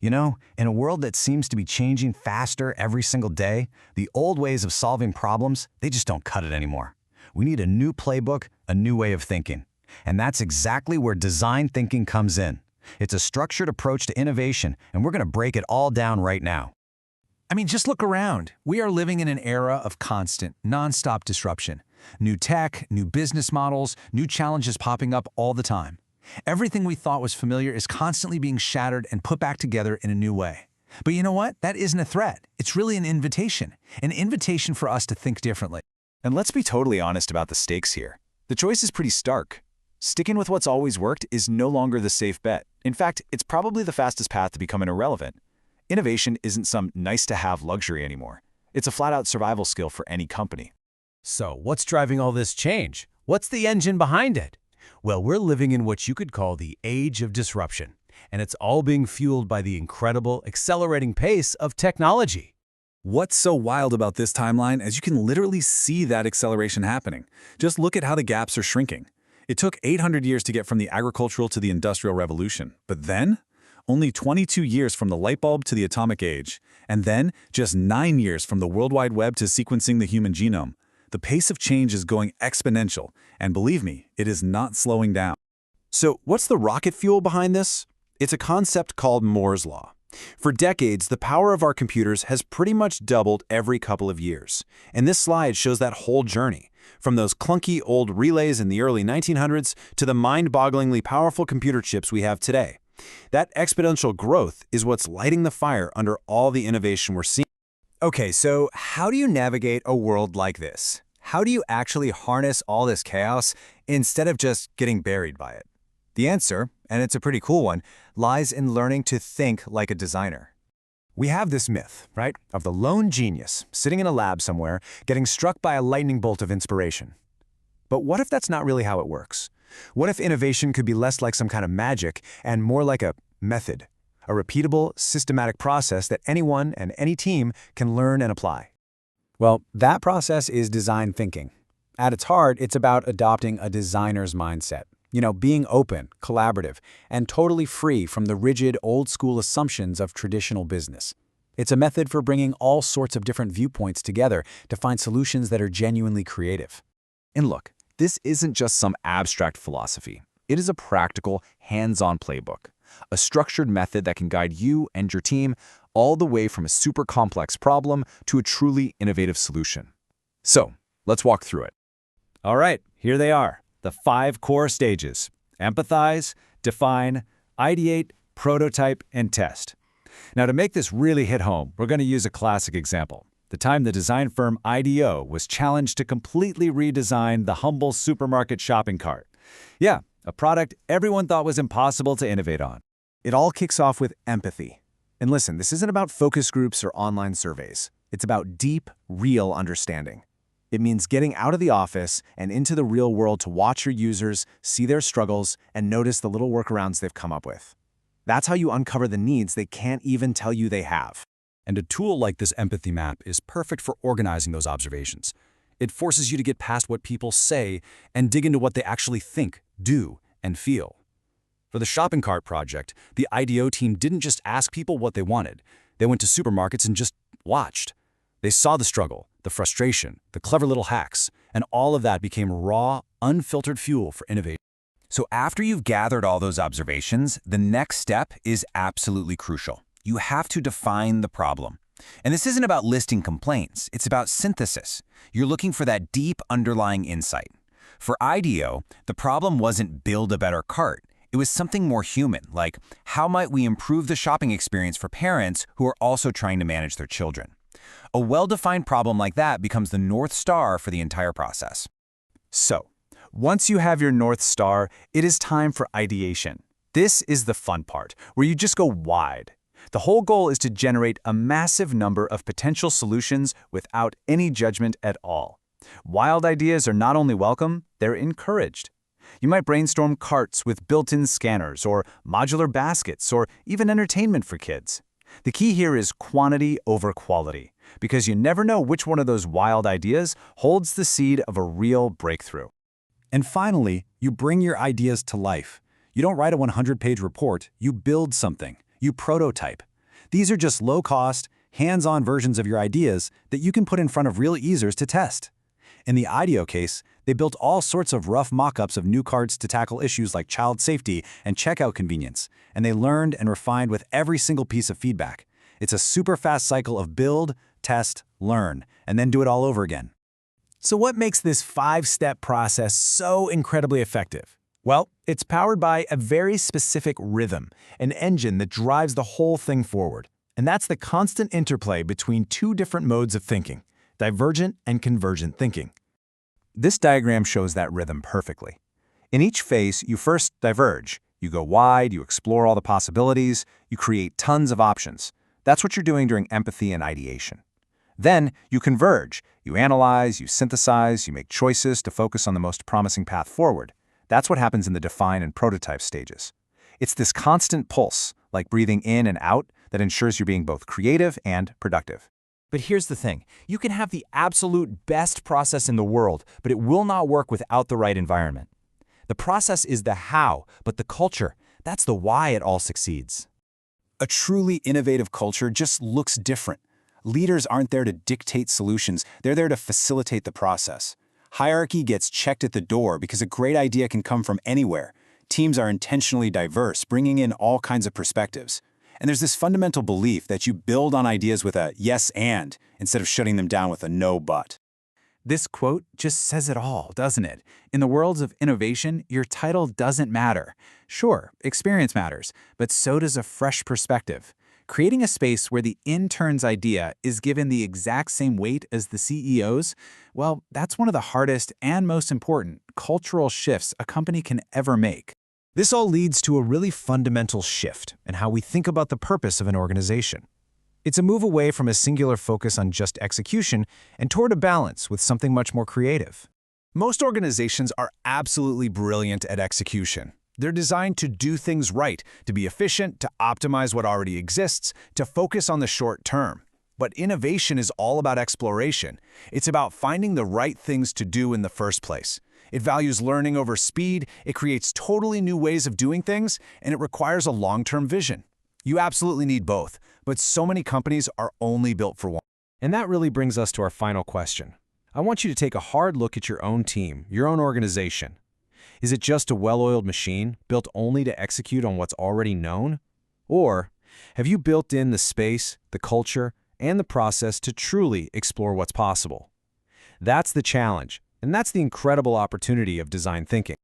You know, in a world that seems to be changing faster every single day, the old ways of solving problems, they just don't cut it anymore. We need a new playbook, a new way of thinking. And that's exactly where design thinking comes in. It's a structured approach to innovation, and we're going to break it all down right now. I mean, just look around. We are living in an era of constant, nonstop disruption. New tech, new business models, new challenges popping up all the time. Everything we thought was familiar is constantly being shattered and put back together in a new way. But you know what? That isn't a threat. It's really an invitation for us to think differently. And let's be totally honest about the stakes here. The choice is pretty stark. Sticking with what's always worked is no longer the safe bet. In fact, it's probably the fastest path to becoming irrelevant. Innovation isn't some nice-to-have luxury anymore. It's a flat-out survival skill for any company. So, what's driving all this change? What's the engine behind it? Well, we're living in what you could call the age of disruption, and it's all being fueled by the incredible, accelerating pace of technology. What's so wild about this timeline is you can literally see that acceleration happening. Just look at how the gaps are shrinking. It took 800 years to get from the agricultural to the industrial revolution, but then only 22 years from the light bulb to the atomic age, and then just 9 years from the World Wide Web to sequencing the human genome. The pace of change is going exponential, and believe me, it is not slowing down. So what's the rocket fuel behind this? It's a concept called Moore's Law. For decades, the power of our computers has pretty much doubled every couple of years. And this slide shows that whole journey, from those clunky old relays in the early 1900s to the mind-bogglingly powerful computer chips we have today. That exponential growth is what's lighting the fire under all the innovation we're seeing. Okay, so how do you navigate a world like this? How do you actually harness all this chaos instead of just getting buried by it? The answer, and it's a pretty cool one, lies in learning to think like a designer. We have this myth, right, of the lone genius sitting in a lab somewhere getting struck by a lightning bolt of inspiration. But what if that's not really how it works? What if innovation could be less like some kind of magic and more like a method, a repeatable, systematic process that anyone and any team can learn and apply? Well, that process is design thinking. At its heart, it's about adopting a designer's mindset. You know, being open, collaborative, and totally free from the rigid, old-school assumptions of traditional business. It's a method for bringing all sorts of different viewpoints together to find solutions that are genuinely creative. And look, this isn't just some abstract philosophy. It is a practical, hands-on playbook, a structured method that can guide you and your team all the way from a super complex problem to a truly innovative solution. So, let's walk through it. All right, here they are, the 5 core stages: empathize, define, ideate, prototype, and test. Now, to make this really hit home, we're going to use a classic example. The time the design firm IDEO was challenged to completely redesign the humble supermarket shopping cart. Yeah, a product everyone thought was impossible to innovate on. It all kicks off with empathy. And listen, this isn't about focus groups or online surveys. It's about deep, real understanding. It means getting out of the office and into the real world to watch your users, see their struggles, and notice the little workarounds they've come up with. That's how you uncover the needs they can't even tell you they have. And a tool like this empathy map is perfect for organizing those observations. It forces you to get past what people say and dig into what they actually think, do, and feel. For the shopping cart project, the IDEO team didn't just ask people what they wanted. They went to supermarkets and just watched. They saw the struggle, the frustration, the clever little hacks, and all of that became raw, unfiltered fuel for innovation. So after you've gathered all those observations, the next step is absolutely crucial. You have to define the problem. And this isn't about listing complaints, it's about synthesis. You're looking for that deep underlying insight. For IDEO, the problem wasn't build a better cart. It was something more human, like how might we improve the shopping experience for parents who are also trying to manage their children? A well-defined problem like that becomes the North Star for the entire process. So, once you have your North Star, it is time for ideation. This is the fun part, where you just go wide. The whole goal is to generate a massive number of potential solutions without any judgment at all. Wild ideas are not only welcome, they're encouraged. You might brainstorm carts with built-in scanners, or modular baskets, or even entertainment for kids. The key here is quantity over quality, because you never know which one of those wild ideas holds the seed of a real breakthrough. And finally, you bring your ideas to life. You don't write a 100-page report, you build something. You prototype. These are just low-cost, hands-on versions of your ideas that you can put in front of real users to test. In the IDEO case, they built all sorts of rough mock-ups of new cards to tackle issues like child safety and checkout convenience, and they learned and refined with every single piece of feedback. It's a super fast cycle of build, test, learn, and then do it all over again. So what makes this 5-step process so incredibly effective? Well, it's powered by a very specific rhythm, an engine that drives the whole thing forward. And that's the constant interplay between two different modes of thinking, divergent and convergent thinking. This diagram shows that rhythm perfectly. In each phase, you first diverge. You go wide, you explore all the possibilities, you create tons of options. That's what you're doing during empathy and ideation. Then you converge. You analyze, you synthesize, you make choices to focus on the most promising path forward. That's what happens in the define and prototype stages. It's this constant pulse, like breathing in and out, that ensures you're being both creative and productive. But here's the thing. You can have the absolute best process in the world, but it will not work without the right environment. The process is the how, but the culture, that's the why it all succeeds. A truly innovative culture just looks different. Leaders aren't there to dictate solutions, they're there to facilitate the process. Hierarchy gets checked at the door because a great idea can come from anywhere. Teams are intentionally diverse, bringing in all kinds of perspectives. And there's this fundamental belief that you build on ideas with a yes and instead of shutting them down with a no but. This quote just says it all, doesn't it? In the worlds of innovation, your title doesn't matter. Sure, experience matters, but so does a fresh perspective. Creating a space where the intern's idea is given the exact same weight as the CEO's, well, that's one of the hardest and most important cultural shifts a company can ever make. This all leads to a really fundamental shift in how we think about the purpose of an organization. It's a move away from a singular focus on just execution and toward a balance with something much more creative. Most organizations are absolutely brilliant at execution. They're designed to do things right, to be efficient, to optimize what already exists, to focus on the short term. But innovation is all about exploration. It's about finding the right things to do in the first place. It values learning over speed, it creates totally new ways of doing things, and it requires a long-term vision. You absolutely need both, but so many companies are only built for one. And that really brings us to our final question. I want you to take a hard look at your own team, your own organization. Is it just a well-oiled machine, built only to execute on what's already known? Or have you built in the space, the culture, and the process to truly explore what's possible? That's the challenge, and that's the incredible opportunity of design thinking.